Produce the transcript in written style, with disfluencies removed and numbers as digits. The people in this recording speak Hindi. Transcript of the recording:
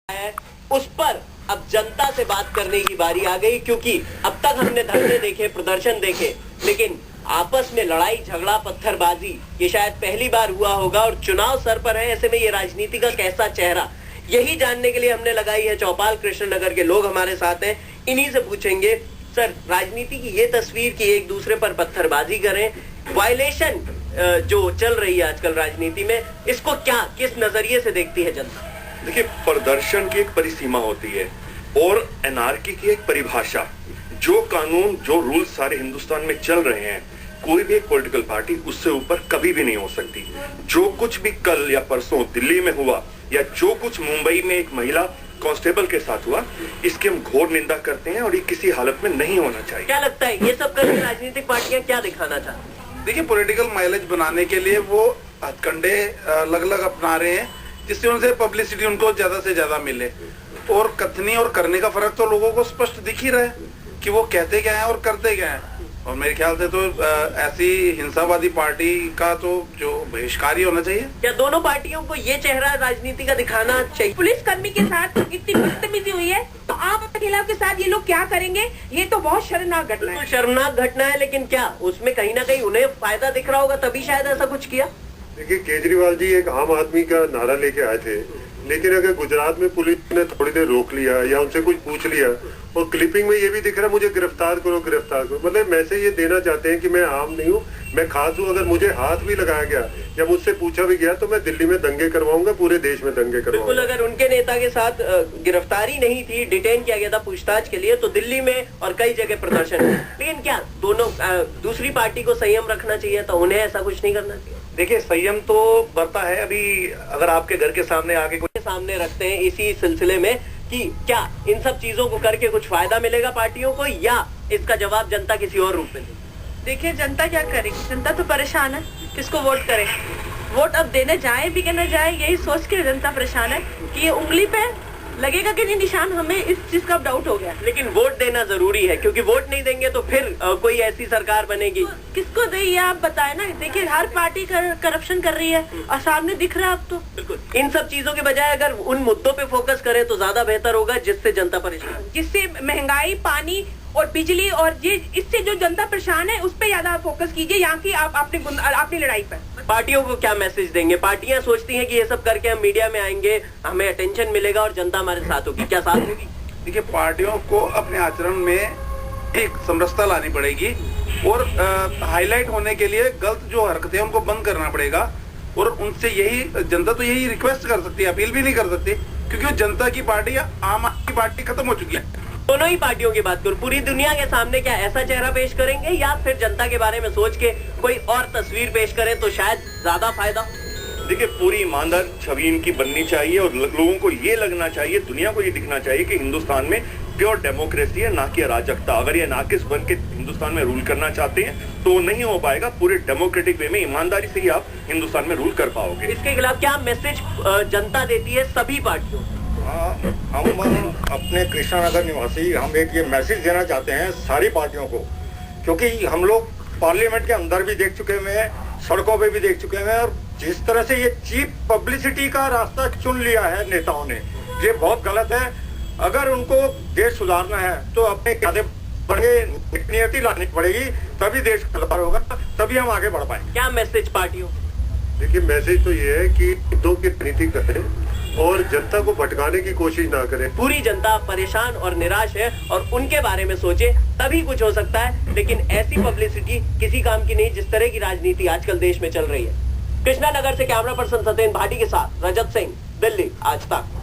है उस पर अब जनता से बात करने की बारी आ गई, क्योंकि अब तक हमने धरने देखे, प्रदर्शन देखे, लेकिन आपस में लड़ाई झगड़ा पत्थरबाजी ये शायद पहली बार हुआ होगा और चुनाव सर पर है। ऐसे में ये राजनीति का कैसा चेहरा, यही जानने के लिए हमने लगाई है चौपाल कृष्णनगर के लोग हमारे साथ हैं। इन्हीं से पूछेंगे, सर राजनीति की ये तस्वीर कि एक दूसरे पर पत्थरबाजी करें, वायलेशन जो चल रही है आजकल राजनीति में, इसको क्या किस नजरिए से देखती है जनता? देखिए, प्रदर्शन की एक परिसीमा होती है और एनार्की की एक परिभाषा। जो कानून जो रूल सारे हिंदुस्तान में चल रहे हैं, कोई भी एक पॉलिटिकल पार्टी उससे ऊपर कभी भी नहीं हो सकती। जो कुछ भी कल या परसों दिल्ली में हुआ या जो कुछ मुंबई में एक महिला कांस्टेबल के साथ हुआ, इसकी हम घोर निंदा करते हैं और ये किसी हालत में नहीं होना चाहिए। क्या लगता है ये सब करके राजनीतिक पार्टियां क्या दिखाना चाहती हैं? देखिए, पॉलिटिकल माइलेज बनाने के लिए वो हथकंडे अलग-अलग अपना रहे हैं, जिससे उनसे पब्लिसिटी उनको ज्यादा से ज्यादा मिले। और कथनी और करने का फर्क तो लोगों को स्पष्ट दिख ही रहा है कि वो कहते क्या है और करते क्या है। और मेरे ख्याल से तो ऐसी हिंसावादी पार्टी का तो जो बहिष्कार ही होना चाहिए। क्या दोनों पार्टियों को ये चेहरा राजनीति का दिखाना चाहिए? पुलिस कर्मी के साथ इतनी बदतमीजी हुई है, तो आम महिलाओं के साथ ये लोग क्या करेंगे? ये तो बहुत शर्मनाक घटना है। तो शर्मनाक घटना है, लेकिन क्या उसमें कहीं ना कहीं उन्हें फायदा दिख रहा होगा, तभी शायद ऐसा कुछ किया? देखिए, केजरीवाल जी एक आम आदमी का नारा लेके आए थे, लेकिन अगर गुजरात में पुलिस ने थोड़ी देर रोक लिया या उनसे कुछ पूछ लिया और क्लिपिंग में ये भी दिख रहा है मुझे गिरफ्तार करो गिरफ्तार करो, मतलब मैसेज ये देना चाहते हैं कि मैं आम नहीं हूँ, मैं खास हूँ। अगर मुझे हाथ भी लगाया गया या मुझसे पूछा भी गया तो मैं दिल्ली में दंगे करवाऊंगा, पूरे देश में दंगे करवाऊंगा। बिल्कुल, अगर उनके नेता के साथ गिरफ्तारी नहीं थी, डिटेन किया गया था पूछताछ के लिए, तो दिल्ली में और कई जगह प्रदर्शन है। लेकिन क्या दोनों दूसरी पार्टी को संयम रखना चाहिए था, उन्हें ऐसा कुछ नहीं करना चाहिए? देखिए, संयम तो बरता है। अभी अगर आपके घर के सामने आके के सामने रखते हैं इसी सिलसिले में कि क्या इन सब चीजों को करके कुछ फायदा मिलेगा पार्टियों को, या इसका जवाब जनता किसी और रूप में देगी? देखिए, जनता क्या करेगी? जनता तो परेशान है, किसको वोट करे? वोट अब देने जाए भी कि न जाए, यही सोच के जनता परेशान है कि ये उंगली पे लगेगा कि नहीं निशान। हमें इस चीज का डाउट हो गया। लेकिन वोट देना जरूरी है, क्योंकि वोट नहीं देंगे तो फिर कोई ऐसी सरकार बनेगी। तो किसको दे ये आप बताए ना। देखिए, हर पार्टी करप्शन कर रही है और सामने दिख रहा है अब तो। बिल्कुल, इन सब चीजों के बजाय अगर उन मुद्दों पे फोकस करें तो ज्यादा बेहतर होगा, जिससे जनता परेशान, जिससे महंगाई, पानी और बिजली और ये इससे जो जनता परेशान है उस पे ज्यादा फोकस कीजिए, यहाँ की आप अपनी लड़ाई पर। पार्टियों को क्या मैसेज देंगे? पार्टियां सोचती हैं कि ये सब करके हम मीडिया में आएंगे, हमें अटेंशन मिलेगा और जनता हमारे साथ होगी। क्या साथ होगी? देखिए, पार्टियों को अपने आचरण में एक समरसता लानी पड़ेगी और हाईलाइट होने के लिए गलत जो हरकतें उनको बंद करना पड़ेगा। और उनसे यही जनता तो यही रिक्वेस्ट कर सकती है, अपील भी नहीं कर सकती, क्योंकि वो जनता की पार्टी या आम आदमी पार्टी खत्म हो चुकी है। दोनों ही पार्टियों की बात करूं, पूरी दुनिया के सामने क्या ऐसा चेहरा पेश करेंगे, या फिर जनता के बारे में सोच के कोई और तस्वीर पेश करें तो शायद ज्यादा फायदा? देखिए, पूरी ईमानदार छवि इनकी बननी चाहिए और लोगों को ये लगना चाहिए, दुनिया को ये दिखना चाहिए कि हिंदुस्तान में प्योर डेमोक्रेसी है, ना कि अराजकता। अगर ये नाकिस बन के हिंदुस्तान में रूल करना चाहते हैं तो वो नहीं हो पाएगा। पूरे डेमोक्रेटिक वे में ईमानदारी से ही आप हिंदुस्तान में रूल कर पाओगे। इसके खिलाफ क्या मैसेज जनता देती है सभी पार्टियों? हम अपने कृष्णनगर निवासी हम एक ये मैसेज देना चाहते हैं सारी पार्टियों को, क्योंकि हम लोग पार्लियामेंट के अंदर भी देख चुके हुए हैं, सड़कों पे भी देख चुके हैं, और जिस तरह से ये चीप पब्लिसिटी का रास्ता चुन लिया है नेताओं ने, ये बहुत गलत है। अगर उनको देश सुधारना है तो अपने ज्यादा बड़े नियति लानी पड़ेगी, तभी देश सुधार होगा, तभी हम आगे बढ़ पाएंगे। क्या मैसेज पार्टियों? देखिए, मैसेज तो ये है कि मुद्दों की नीति करें और जनता को भटकाने की कोशिश ना करें। पूरी जनता परेशान और निराश है और उनके बारे में सोचे तभी कुछ हो सकता है, लेकिन ऐसी पब्लिसिटी किसी काम की नहीं जिस तरह की राजनीति आजकल देश में चल रही है। कृष्णनगर से कैमरा पर्सन सत्येंद्र भाटी के साथ रजत सिंह, दिल्ली आज तक।